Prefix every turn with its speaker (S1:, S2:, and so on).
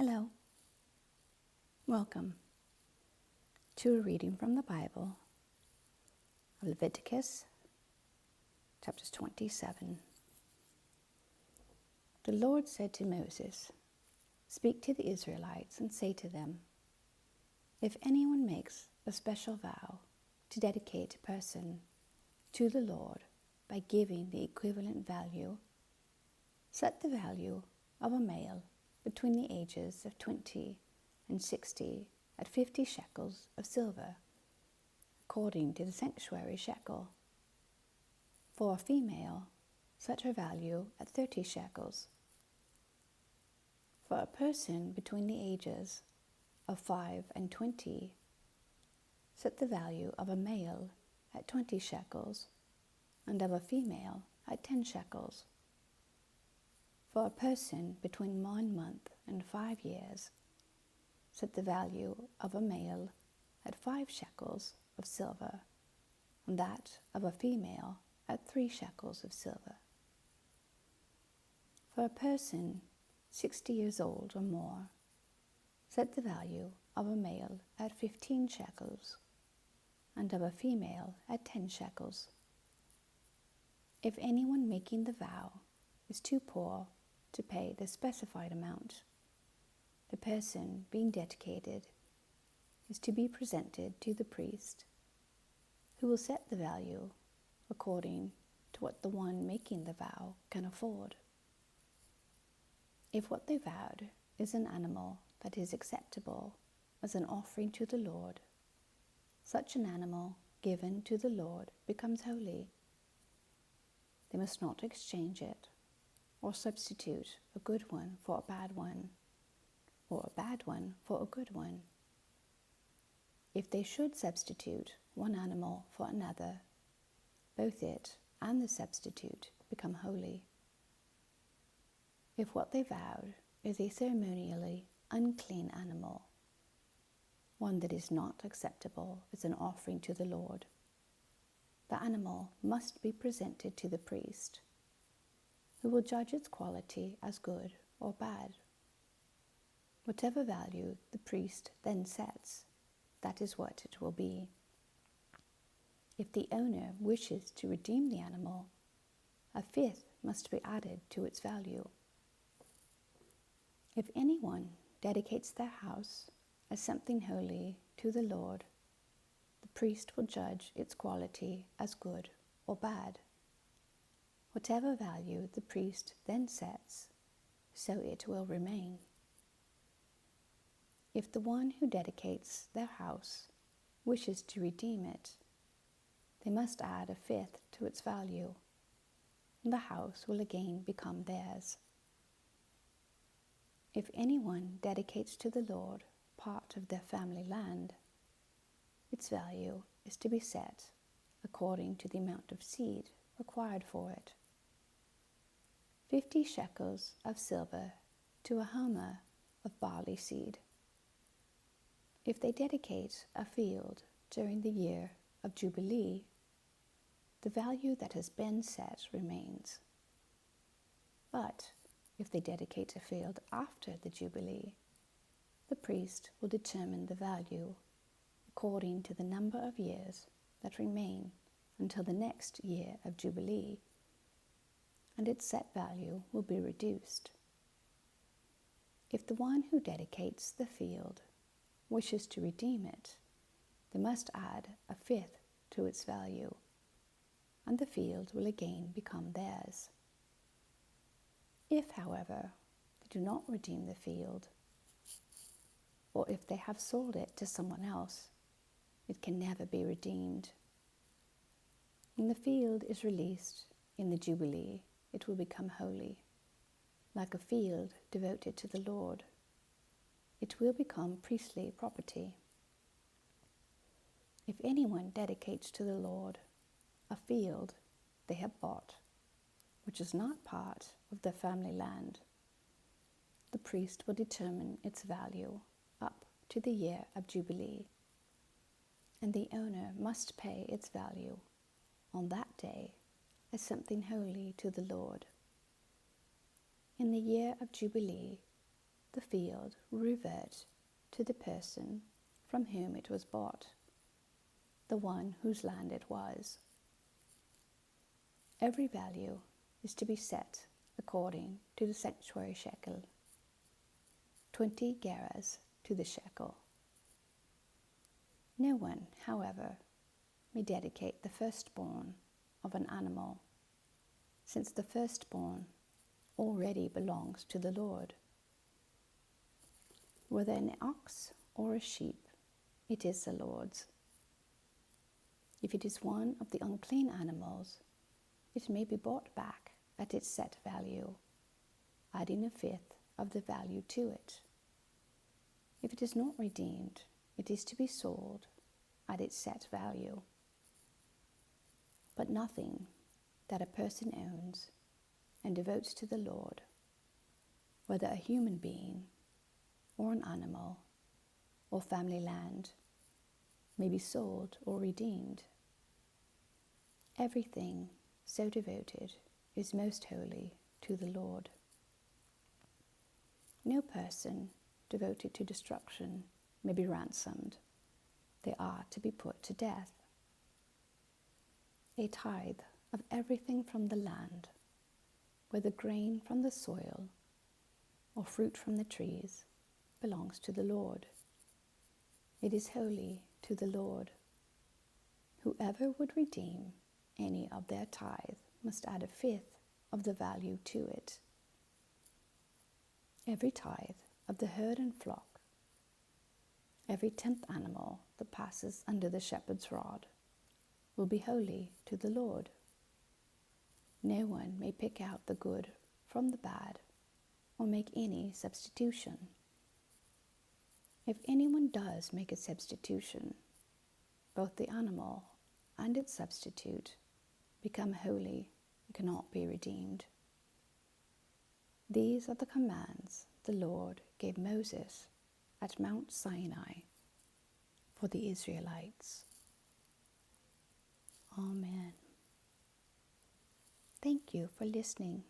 S1: Hello. Welcome to a reading from the Bible of Leviticus Chapter 27. The Lord said to Moses, "Speak to the Israelites and say to them, if anyone makes a special vow to dedicate a person to the Lord by giving the equivalent value, set the value of a male between the ages of 20 and 60 at 50 shekels of silver, according to the sanctuary shekel. For a female, set her value at 30 shekels. For a person between the ages of 5 and 20, set the value of a male at 20 shekels, and of a female at 10 shekels. For a person between 1 month and 5 years, set the value of a male at 5 shekels of silver, and that of a female at 3 shekels of silver. For a person 60 years old or more, set the value of a male at 15 shekels, and of a female at 10 shekels. If anyone making the vow is too poor to pay the specified amount, the person being dedicated is to be presented to the priest, who will set the value according to what the one making the vow can afford. If what they vowed is an animal that is acceptable as an offering to the Lord, such an animal given to the Lord becomes holy. They must not exchange it or substitute a good one for a bad one, or a bad one for a good one. If they should substitute one animal for another, both it and the substitute become holy. If what they vowed is a ceremonially unclean animal, one that is not acceptable as an offering to the Lord, the animal must be presented to the priest, who will judge its quality as good or bad. Whatever value the priest then sets, that is what it will be. If the owner wishes to redeem the animal, a fifth must be added to its value. If anyone dedicates their house as something holy to the Lord, the priest will judge its quality as good or bad. Whatever value the priest then sets, so it will remain. If the one who dedicates their house wishes to redeem it, they must add a fifth to its value, and the house will again become theirs. If anyone dedicates to the Lord part of their family land, its value is to be set according to the amount of seed required for it. 50 shekels of silver to a homer of barley seed. If they dedicate a field during the year of Jubilee, the value that has been set remains. But if they dedicate a field after the Jubilee, the priest will determine the value according to the number of years that remain until the next year of Jubilee, and its set value will be reduced. If the one who dedicates the field wishes to redeem it, they must add a fifth to its value, and the field will again become theirs. If, however, they do not redeem the field, or if they have sold it to someone else, it can never be redeemed. When the field is released in the Jubilee, it will become holy, like a field devoted to the Lord. It will become priestly property. If anyone dedicates to the Lord a field they have bought, which is not part of their family land, the priest will determine its value up to the year of Jubilee, and the owner must pay its value on that day as something holy to the Lord. In the year of Jubilee, the field will revert to the person from whom it was bought, the one whose land it was. Every value is to be set according to the sanctuary shekel, 20 gerahs to the shekel. No one, however, may dedicate the firstborn of an animal, since the firstborn already belongs to the Lord. Whether an ox or a sheep, it is the Lord's. If it is one of the unclean animals, it may be bought back at its set value, adding a fifth of the value to it. If it is not redeemed, it is to be sold at its set value. But nothing that a person owns and devotes to the Lord, whether a human being or an animal or family land, may be sold or redeemed. Everything so devoted is most holy to the Lord. No person devoted to destruction may be ransomed. They are to be put to death. A tithe of everything from the land, whether grain from the soil or fruit from the trees, belongs to the Lord. It is holy to the Lord. Whoever would redeem any of their tithe must add a fifth of the value to it. Every tithe of the herd and flock, every 10th animal that passes under the shepherd's rod, will be holy to the Lord. No one may pick out the good from the bad or make any substitution. If anyone does make a substitution, both the animal and its substitute become holy and cannot be redeemed. These are the commands the Lord gave Moses at Mount Sinai for the Israelites. Amen. Thank you for listening.